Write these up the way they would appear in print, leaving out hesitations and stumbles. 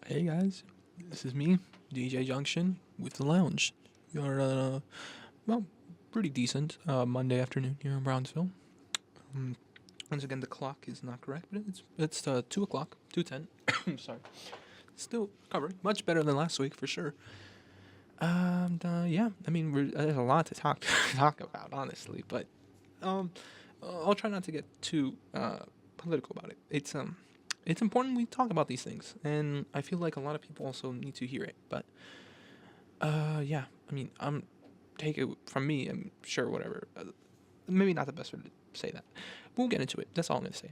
Hey guys, this is me, DJ Junction, with the lounge. We are well, pretty decent Monday afternoon here in Brownsville. Um, Once again, the clock is not correct, but it's 2 o'clock, 2:10. I'm sorry. Still covered, much better than last week for sure. And yeah, I mean, there's a lot to talk about, honestly, but um, I'll try not to get too political about it. It's important we talk about these things, and I feel like a lot of people also need to hear it. But yeah, I mean, take it from me. I'm sure whatever. Maybe not the best way to say that. We'll get into it. That's all I'm gonna say.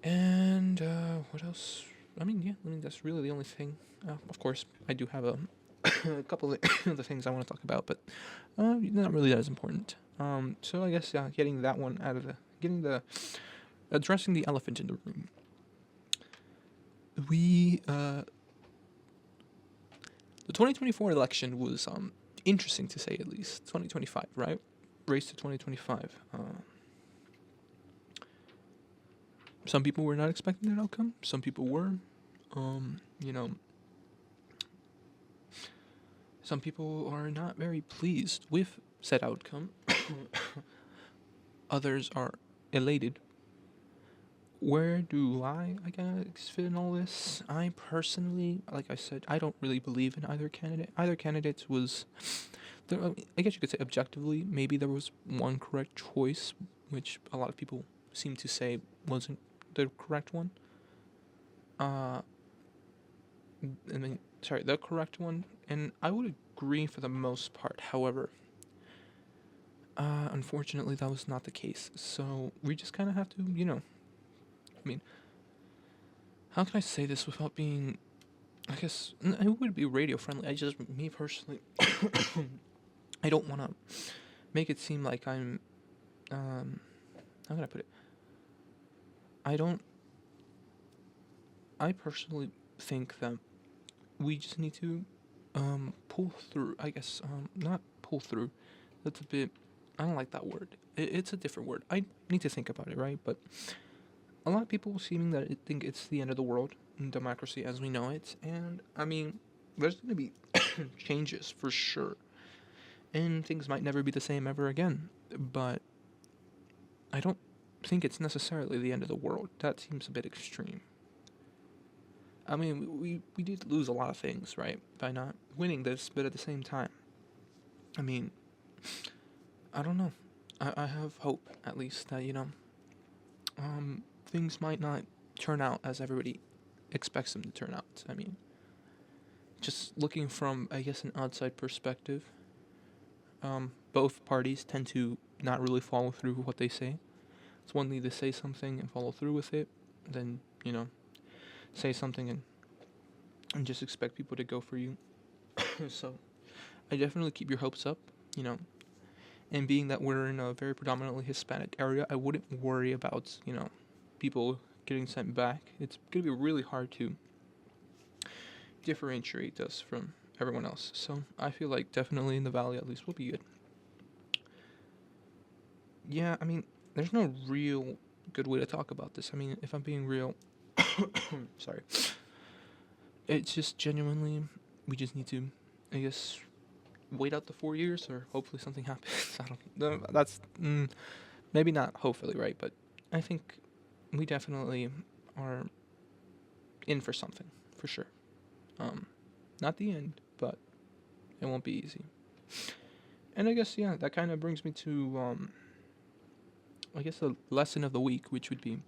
And what else? I mean, yeah. I mean, that's really the only thing. Of course, I do have a couple of other things I want to talk about, but not really that as important. So I guess getting that one out of getting the addressing the elephant in the room. We The 2024 election was interesting to say at least. 2025, right? Race to 2025. Some people were not expecting that outcome. Some people were. You know, some people are not very pleased with said outcome. Others are elated. Where do I guess, fit in all this? I personally, like I said, I don't really believe in either candidate. Either candidate was, I guess you could say objectively, maybe there was one correct choice, which a lot of people seem to say wasn't the correct one. I mean, sorry, the correct one, and I would agree for the most part. However, unfortunately, that was not the case. So we just kind of have to, I mean, how can I say this without being, I guess, it would be radio friendly. Me personally, I don't want to make it seem like I'm, how can I put it? I personally think that we just need to, pull through, I guess, not pull through. That's a bit, I don't like that word. It's a different word. I need to think about it, right? But a lot of people seeming that think it's the end of the world in democracy as we know it, and I mean, there's going to be changes for sure, and things might never be the same ever again. But I don't think it's necessarily the end of the world. That seems a bit extreme. I mean, we did lose a lot of things, right, by not winning this, but at the same time, I mean, I don't know. I have hope, at least, that, things might not turn out as everybody expects them to turn out. I mean, just looking from, I guess, an outside perspective, both parties tend to not really follow through with what they say. It's one thing to say something and follow through with it, then, say something and just expect people to go for you. So, I definitely keep your hopes up, you know. And being that we're in a very predominantly Hispanic area, I wouldn't worry about, people getting sent back. It's going to be really hard to differentiate us from everyone else. So I feel like definitely in the valley at least we'll be good. Yeah, I mean, there's no real good way to talk about this. I mean, if I'm being real, sorry. It's just genuinely, we just need to, I guess, wait out the 4 years or hopefully something happens. I don't know. That's maybe not hopefully, right? But I think we definitely are in for something, for sure. Not the end, but it won't be easy. And I guess, yeah, that kind of brings me to, I guess, the lesson of the week, which would be,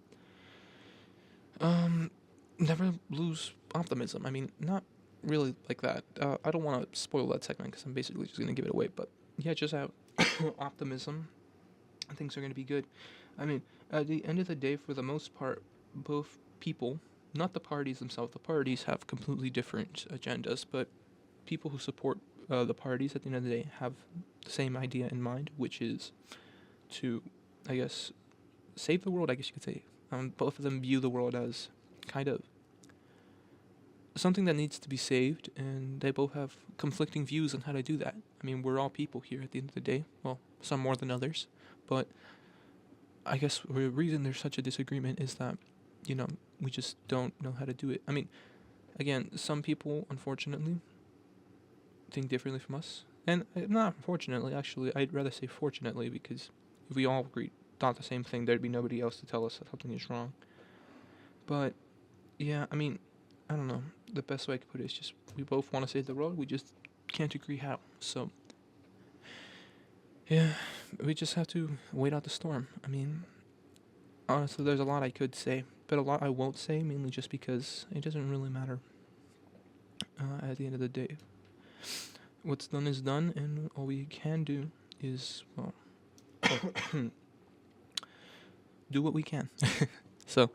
never lose optimism. I mean, not really like that. I don't want to spoil that segment because I'm basically just going to give it away, but yeah, just have optimism. Things are going to be good. I mean, at the end of the day, for the most part, both people, not the parties themselves, the parties have completely different agendas, but people who support the parties at the end of the day have the same idea in mind, which is to, I guess, save the world, I guess you could say. Both of them view the world as kind of something that needs to be saved, and they both have conflicting views on how to do that. I mean, we're all people here at the end of the day. Well, some more than others, but I guess the reason there's such a disagreement is that, we just don't know how to do it. I mean, Again, some people, unfortunately, think differently from us. And not unfortunately, actually, I'd rather say fortunately, because if we all agreed, thought the same thing, there'd be nobody else to tell us that something is wrong. But, yeah, I mean, I don't know. The best way I could put it is just we both want to save the world, we just can't agree how. So, yeah, we just have to wait out the storm. I mean, honestly, there's a lot I could say, but a lot I won't say, mainly just because it doesn't really matter at the end of the day. What's done is done, and all we can do is, well, do what we can. So,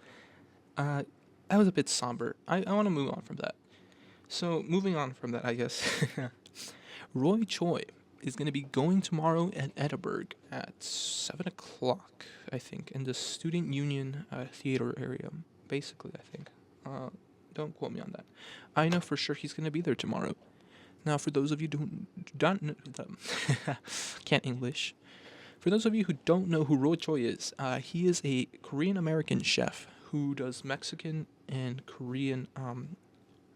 that was a bit somber. I want to move on from that. So, moving on from that, I guess, Roy Choi is going to be going tomorrow at Edinburgh at 7 o'clock, I think, in the Student Union Theater area. Basically, I think. Don't quote me on that. I know for sure he's going to be there tomorrow. Now, for those of you who don't can't English, for those of you who don't know who Roy Choi is, he is a Korean-American chef who does Mexican and Korean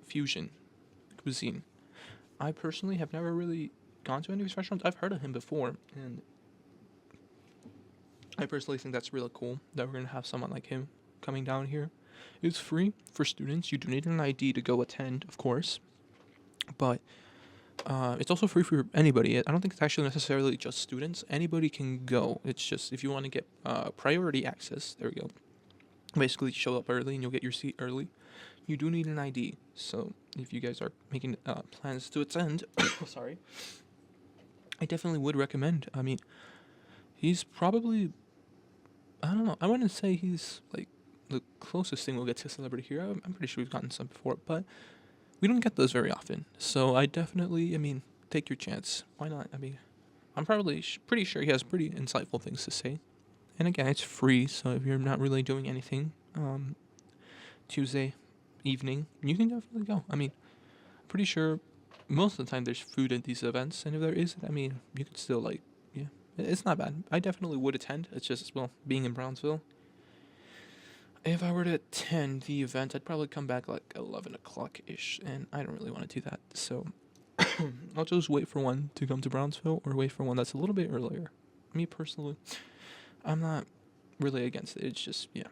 fusion cuisine. I personally have never really gone to any of his restaurants. I've heard of him before, and I personally think that's really cool that we're going to have someone like him coming down here. It's free for students. You do need an ID to go attend, of course, but it's also free for anybody. I don't think it's actually necessarily just students. Anybody can go. It's just if you want to get priority access, there we go. Basically, show up early and you'll get your seat early. You do need an ID. So if you guys are making plans to attend, sorry, I definitely would recommend. I mean, he's probably, I don't know, I wouldn't say he's like the closest thing we'll get to a celebrity here. I'm pretty sure we've gotten some before, but we don't get those very often. So I definitely, take your chance. Why not? I mean, I'm probably pretty sure he has pretty insightful things to say. And again, it's free, so if you're not really doing anything, Tuesday evening, you can definitely go. I mean, I'm pretty sure most of the time there's food at these events, and if there isn't, you could still, yeah, it's not bad. I definitely would attend. It's just, well, being in Brownsville, if I were to attend the event, I'd probably come back like 11 o'clock-ish, and I don't really want to do that, so I'll just wait for one to come to Brownsville, or wait for one that's a little bit earlier. Me, personally, I'm not really against it. It's just, yeah,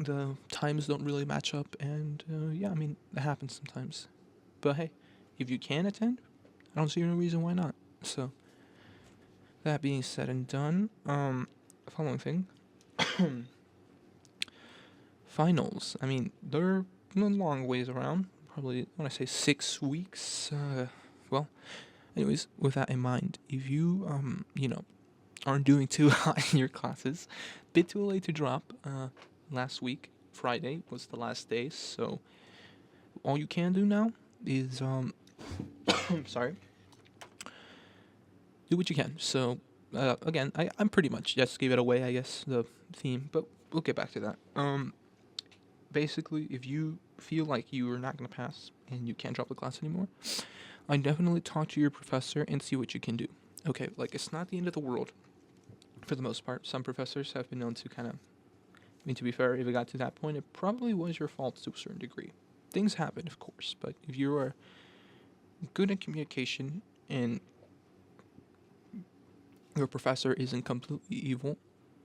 the times don't really match up, and, yeah, it happens sometimes. But hey, if you can attend, I don't see any reason why not. So, that being said and done, following thing, finals. They're a long ways around. Probably, I want to say 6 weeks. Well, anyways, with that in mind, if you, aren't doing too hot in your classes, bit too late to drop. Last week, Friday, was the last day, so all you can do now is, sorry, do what you can. So, again, I'm pretty much just gave it away, I guess, the theme, but we'll get back to that. Basically, if you feel like you are not going to pass and you can't drop the class anymore, I definitely talk to your professor and see what you can do. Okay, it's not the end of the world, for the most part. Some professors have been known to kind of, to be fair, if it got to that point, it probably was your fault to a certain degree. Things happen, of course, but if you are good at communication and your professor isn't completely evil,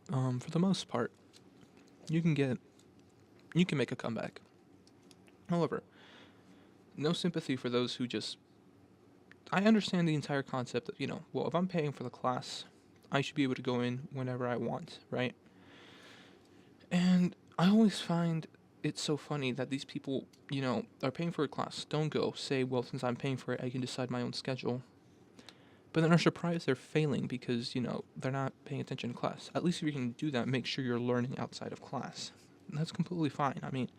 for the most part, you can make a comeback. However, no sympathy for those who just, I understand the entire concept of, well, if I'm paying for the class, I should be able to go in whenever I want, right? And I always find it so funny that these people, are paying for a class, don't go, say, well, since I'm paying for it, I can decide my own schedule. But then are surprised they're failing because, they're not paying attention in class. At least if you can do that, make sure you're learning outside of class. And that's completely fine.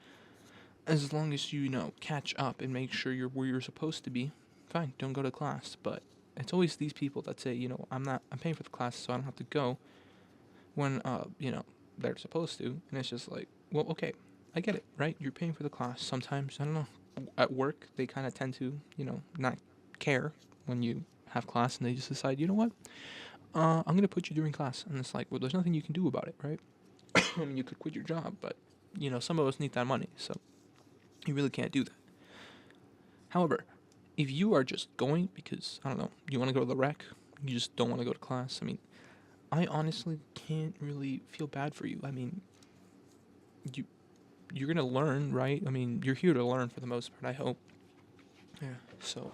As long as you, catch up and make sure you're where you're supposed to be, fine, don't go to class. But it's always these people that say, I'm paying for the class, so I don't have to go when, they're supposed to. And it's just like, well, okay, I get it, right? You're paying for the class. Sometimes, I don't know, at work, they kind of tend to, not care when you have class, and they just decide, you know what, I'm going to put you during class. And it's like, well, there's nothing you can do about it, right? You could quit your job, but, some of us need that money, so you really can't do that. However, if you are just going because, I don't know, you want to go to the rec, you just don't want to go to class, I mean, I honestly can't really feel bad for you. I mean, you you're gonna learn, right? I mean, you're here to learn for the most part, I hope. Yeah. So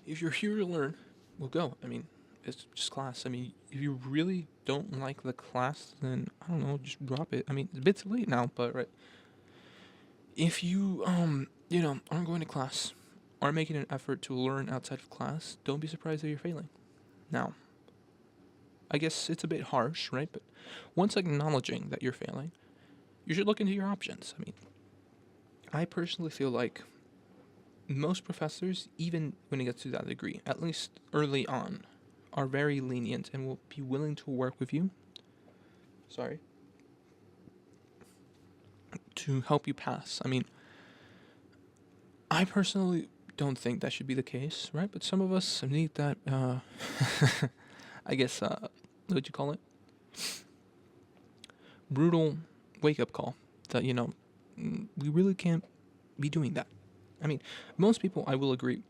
if you're here to learn, well, go. I mean, it's just class. I mean, if you really don't like the class, then I don't know, just drop it. I mean, it's a bit too late now, but right. If you aren't going to class, aren't making an effort to learn outside of class, don't be surprised that you're failing. Now, I guess it's a bit harsh, right? But once acknowledging that you're failing, you should look into your options. I mean, I personally feel like most professors, even when it gets to that degree, at least early on, are very lenient and will be willing to work with you. Sorry. To help you pass. I mean, I personally don't think that should be the case, right? But some of us need that, I guess, what would you call it? Brutal wake up call that, we really can't be doing that. I mean, most people, I will agree,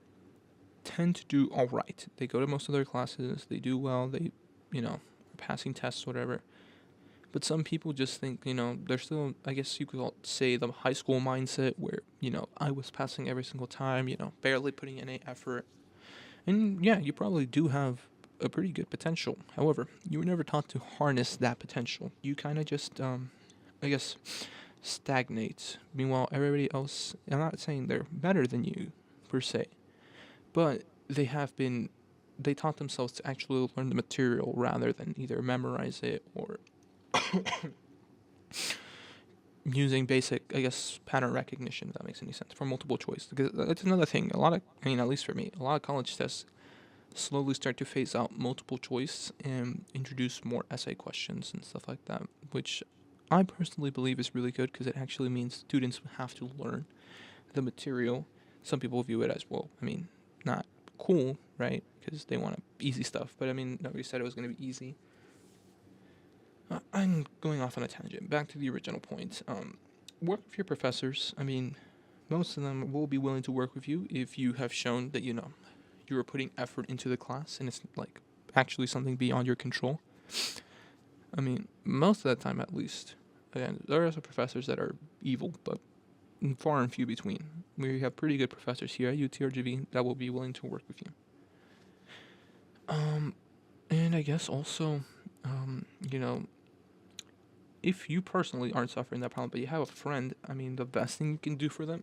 tend to do all right. They go to most of their classes, they do well, they, are passing tests, whatever. But some people just think, they're still, I guess you could say, the high school mindset where, I was passing every single time, barely putting in any effort. And yeah, you probably do have a pretty good potential. However, you were never taught to harness that potential. You kind of just, I guess, stagnate. Meanwhile, everybody else, I'm not saying they're better than you, per se, but they taught themselves to actually learn the material rather than either memorize it or using basic, I guess, pattern recognition, if that makes any sense, for multiple choice. Because that's another thing. At least for me, a lot of college tests slowly start to phase out multiple choice and introduce more essay questions and stuff like that, which I personally believe is really good because it actually means students have to learn the material. Some people view it as, well, I mean, not cool, right? Because they want easy stuff. But I mean, nobody said it was going to be easy. I'm going off on a tangent. Back to the original point. Work with your professors. I mean, most of them will be willing to work with you if you have shown that, you are putting effort into the class and it's like actually something beyond your control. I mean, most of the time at least. Again, there are some professors that are evil, but far and few between. We have pretty good professors here at UTRGV that will be willing to work with you. And I guess also, you know, if you personally aren't suffering that problem, but you have a friend, I mean, the best thing you can do for them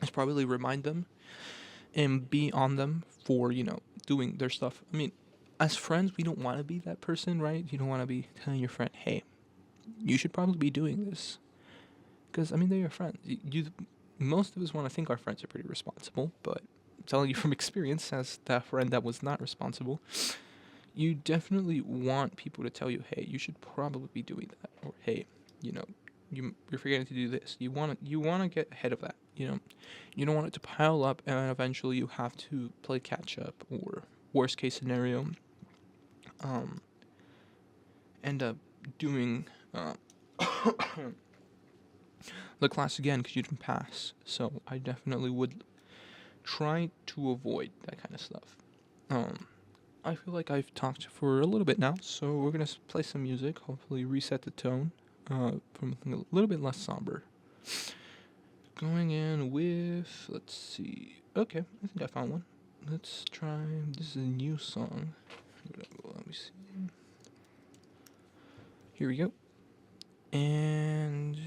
is probably remind them and be on them for, doing their stuff. I mean, as friends, we don't want to be that person, right? You don't want to be telling your friend, hey, you should probably be doing this. Because, I mean, they're your friends. Most of us want to think our friends are pretty responsible, but I'm telling you from experience, as that friend that was not responsible, you definitely want people to tell you, hey, you should probably be doing that, or hey, you're forgetting to do this. You want to get ahead of that. You don't want it to pile up, and eventually you have to play catch up, or worst case scenario, end up doing the class again because you didn't pass. So I definitely would try to avoid that kind of stuff. I feel like I've talked for a little bit now, so we're gonna play some music. Hopefully, reset the tone from something a little bit less somber. Going in with, let's see. Okay, I think I found one. Let's try. This is a new song. Let me see. Here we go. And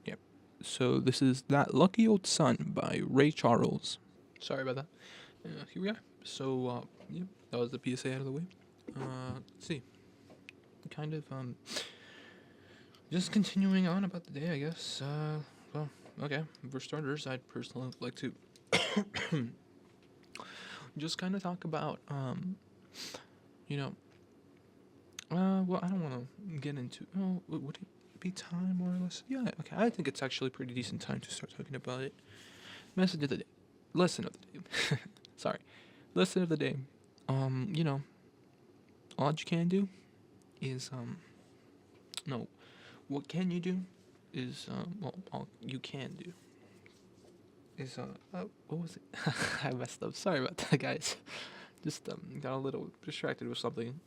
yep. So this is That Lucky Old Sun by Ray Charles. Sorry about that. Here we are. So yep, that was the PSA out of the way. Let's see. Kind of just continuing on about the day, I guess. Well, okay. For starters, I'd personally like to just kind of talk about well, I don't want to get into. Oh, would it be time more or less? Yeah, okay. I think it's actually a pretty decent time to start talking about it. Message of the day. Lesson of the day. Sorry. Lesson of the day. All you can do is, no. What can you do is, all you can do. is what was it? I messed up. Sorry about that, guys. Just got a little distracted with something.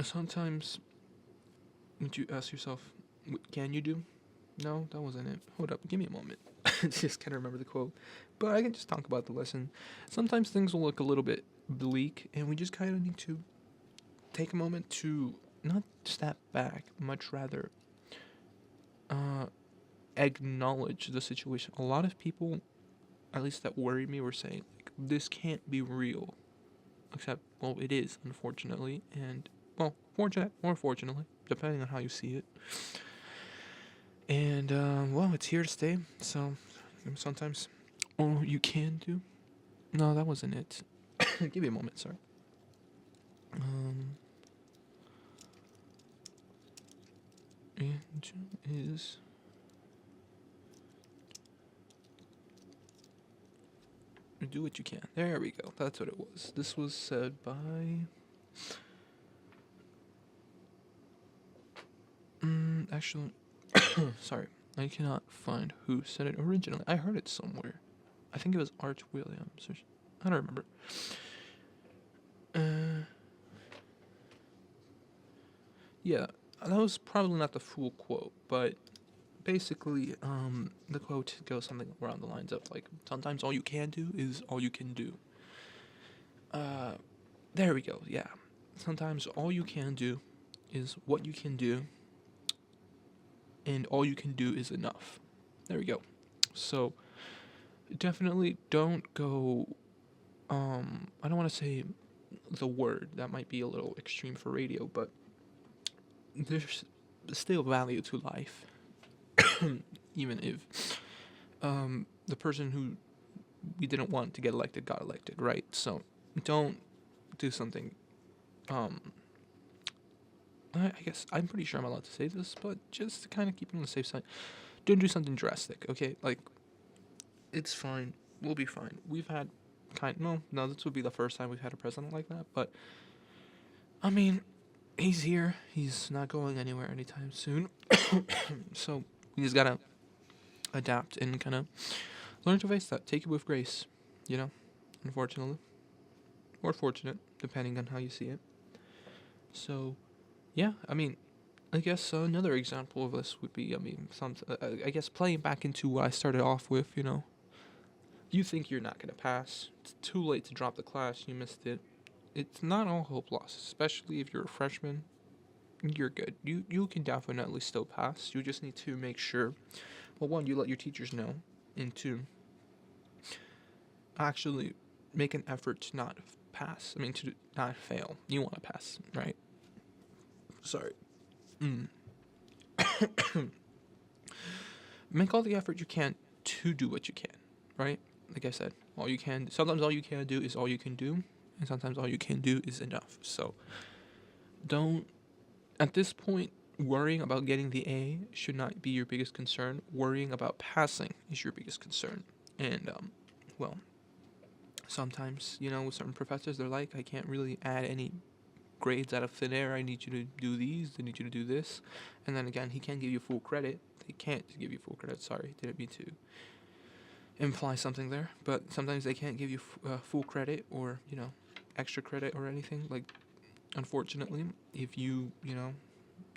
Sometimes would you ask yourself, what can you do? No, that wasn't it. Hold up, give me a moment. Just can't remember the quote, but I can just talk about the lesson. Sometimes things will look a little bit bleak, and we just kind of need to take a moment to not step back, much rather uh, acknowledge the situation. A lot of people, at least that worry me, were saying, like, this can't be real. Except, well, it is, unfortunately. And, well, fortunate or fortunately, depending on how you see it. And, well, it's here to stay. So, sometimes all you can do. No, that wasn't it. Give me a moment, sorry. And is do what you can. There we go. That's what it was. This was said by actually sorry. I cannot find who said it originally. I heard it somewhere. I think it was Art Williams or I don't remember. Yeah, that was probably not the full quote, but basically, the quote goes something around the lines of like, sometimes all you can do is all you can do. There we go. Yeah, sometimes all you can do is what you can do, and all you can do is enough. There we go. So definitely don't go. I don't want to say the word, that might be a little extreme for radio, but there's still value to life. Even if the person who we didn't want to get elected got elected, right? So don't do something. I guess I'm pretty sure I'm allowed to say this, but just to kind of keep it on the safe side, don't do something drastic, okay? Like, it's fine. We'll be fine. We've had no, this would be the first time we've had a president like that, but I mean, he's here. He's not going anywhere anytime soon. So we just gotta adapt and kind of learn to face that. Take it with grace, unfortunately. Or fortunate, depending on how you see it. So, yeah, I mean, I guess another example of this would be, I guess playing back into what I started off with, you think you're not going to pass. It's too late to drop the class. You missed it. It's not all hope lost, especially if you're a freshman. You're good. You can definitely still pass. You just need to make sure, well, one, you let your teachers know, and two, actually make an effort to not pass. To not fail. You want to pass, right? Sorry. Make all the effort you can to do what you can, right? Like I said, sometimes all you can do is all you can do, and sometimes all you can do is enough. So don't, at this point, worrying about getting the A should not be your biggest concern. Worrying about passing is your biggest concern. And, well, sometimes, with certain professors, they're like, I can't really add any grades out of thin air. I need you to do these. I need you to do this. And then again, he can't give you full credit. They can't give you full credit. Sorry, didn't mean to imply something there. But sometimes they can't give you full credit or, extra credit or anything. Like, unfortunately, if you,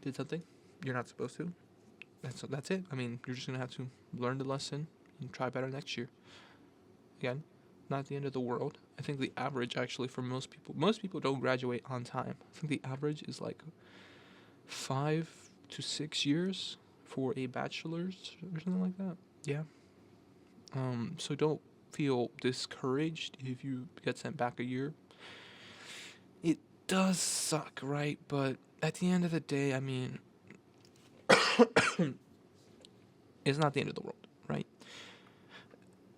did something you're not supposed to, that's it. You're just going to have to learn the lesson and try better next year. Again, not the end of the world. I think the average, actually, for most people don't graduate on time. I think the average is like 5 to 6 years for a bachelor's or something like that. Yeah. So don't feel discouraged if you get sent back a year. It does suck, right? But at the end of the day, it's not the end of the world, right?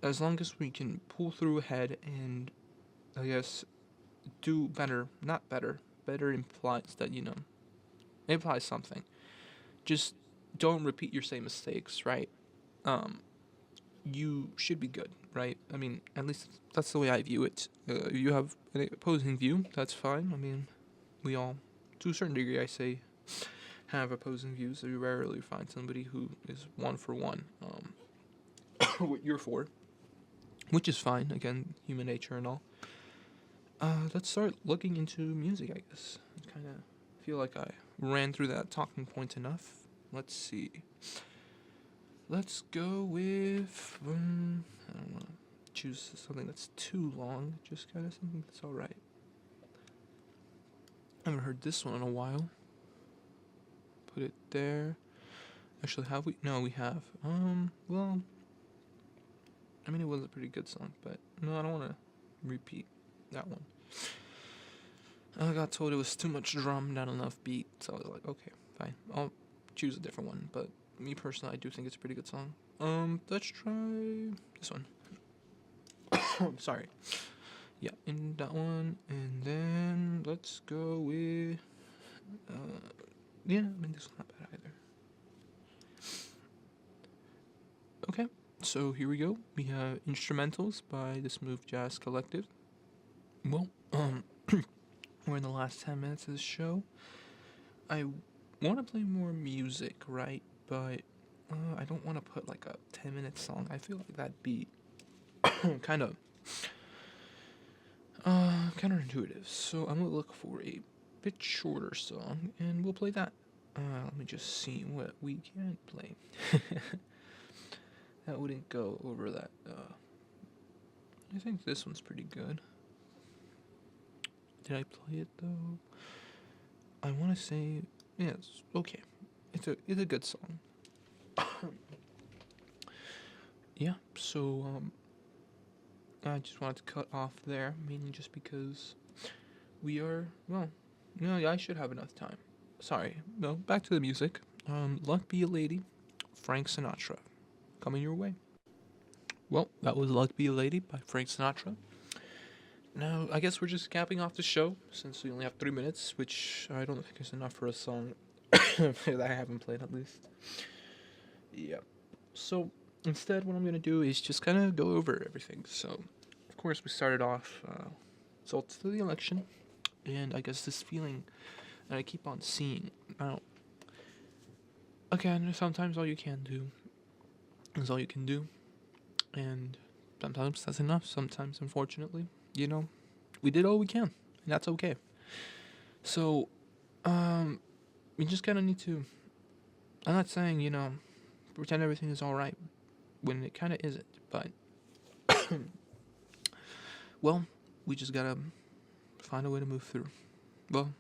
As long as we can pull through ahead and, I guess, do better, not better. Better implies that, it implies something. Just don't repeat your same mistakes, right? You should be good, right? At least that's the way I view it. If you have an opposing view, that's fine. We all, to a certain degree, I say, have opposing views. You rarely find somebody who is one for one. what you're for, which is fine. Again, human nature and all. Let's start looking into music, I guess. I kind of feel like I ran through that talking point enough. Let's see. Let's go with, I don't want to choose something that's too long, just kind of something that's alright. I haven't heard this one in a while. Put it there. Actually, have we? No, we have. Well, I mean, it was a pretty good song, but no, I don't want to repeat that one. I got told it was too much drum, not enough beat, so I was like, okay, fine, I'll choose a different one. But me personally, I do think it's a pretty good song. Let's try this one. Sorry. Yeah, in that one, and then let's go with, yeah, I mean, this one's not bad either. Okay, so here we go. We have instrumentals by the Smooth Jazz Collective. Well, we're in the last 10 minutes of the show. I want to play more music, right? But I don't want to put like a 10-minute song. I feel like that'd be kind of counterintuitive. So I'm gonna look for a bit shorter song, and we'll play that. Let me just see what we can play. That wouldn't go over that. I think this one's pretty good. Did I play it though? I want to say yeah, it's okay. It's a good song. Yeah. So I just wanted to cut off there, mainly just because we are I should have enough time. Sorry. No, back to the music. Luck Be a Lady, Frank Sinatra, coming your way. Well, that was Luck Be a Lady by Frank Sinatra. Now, I guess we're just capping off the show, since we only have 3 minutes, which I don't think is enough for a song that I haven't played, at least. Yeah. So, instead, what I'm going to do is just kind of go over everything. So, of course, we started off, results to the election, and I guess this feeling that I keep on seeing. Now, again, sometimes all you can do is all you can do, and sometimes that's enough. Sometimes, unfortunately, we did all we can, and that's okay. So, we just kind of need to. I'm not saying pretend everything is all right when it kind of isn't, but well, we just gotta find a way to move through. Well,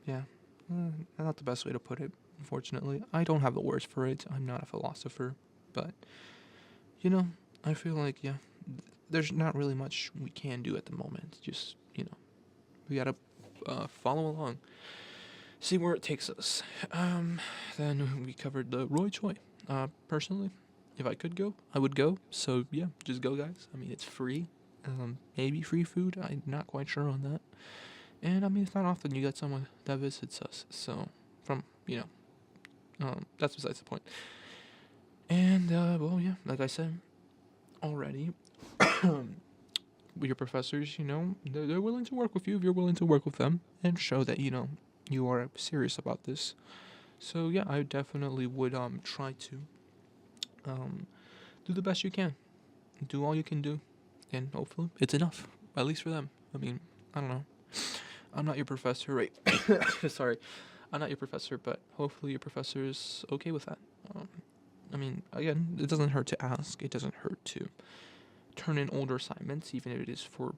yeah, not the best way to put it. Unfortunately, I don't have the words for it. I'm not a philosopher, but I feel like there's not really much we can do at the moment. Just we gotta follow along, see where it takes us. Then we covered the Roy Choi. Personally, if I could go, I would go. So yeah, just go, guys. I mean, it's free. Maybe free food. I'm not quite sure on that. And I mean, it's not often you get someone that visits us. So from that's besides the point. And well, yeah, like I said already, your professors, they're willing to work with you if you're willing to work with them and show that you are serious about this. So yeah, I definitely would try to do the best you can, do all you can do, and hopefully it's enough, at least for them. I mean, I don't know. I'm not your professor, right? Sorry, I'm not your professor, but hopefully your professor is okay with that. I mean, again, it doesn't hurt to ask. It doesn't hurt to turn in older assignments, even if it is for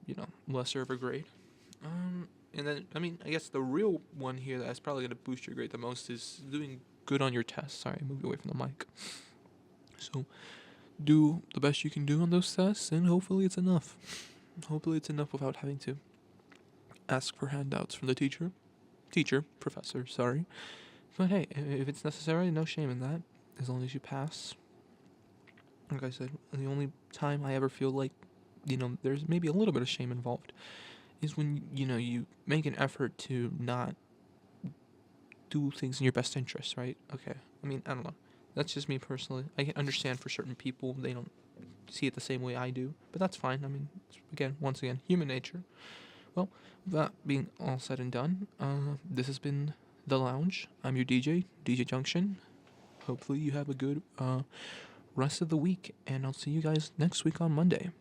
lesser of a grade. And then, I mean, I guess the real one here that's probably going to boost your grade the most is doing good on your tests. Sorry, I moved away from the mic. So, do the best you can do on those tests, and hopefully it's enough. Hopefully it's enough without having to ask for handouts from the professor, sorry. But hey, if it's necessary, no shame in that, as long as you pass. Like I said, the only time I ever feel like, there's maybe a little bit of shame involved is when, you make an effort to not do things in your best interest, right? Okay. I mean, I don't know. That's just me personally. I can understand for certain people, they don't see it the same way I do, but that's fine. I mean, once again, human nature. Well, that being all said and done, this has been The Lounge. I'm your DJ, DJ Junction. Hopefully you have a good rest of the week, and I'll see you guys next week on Monday.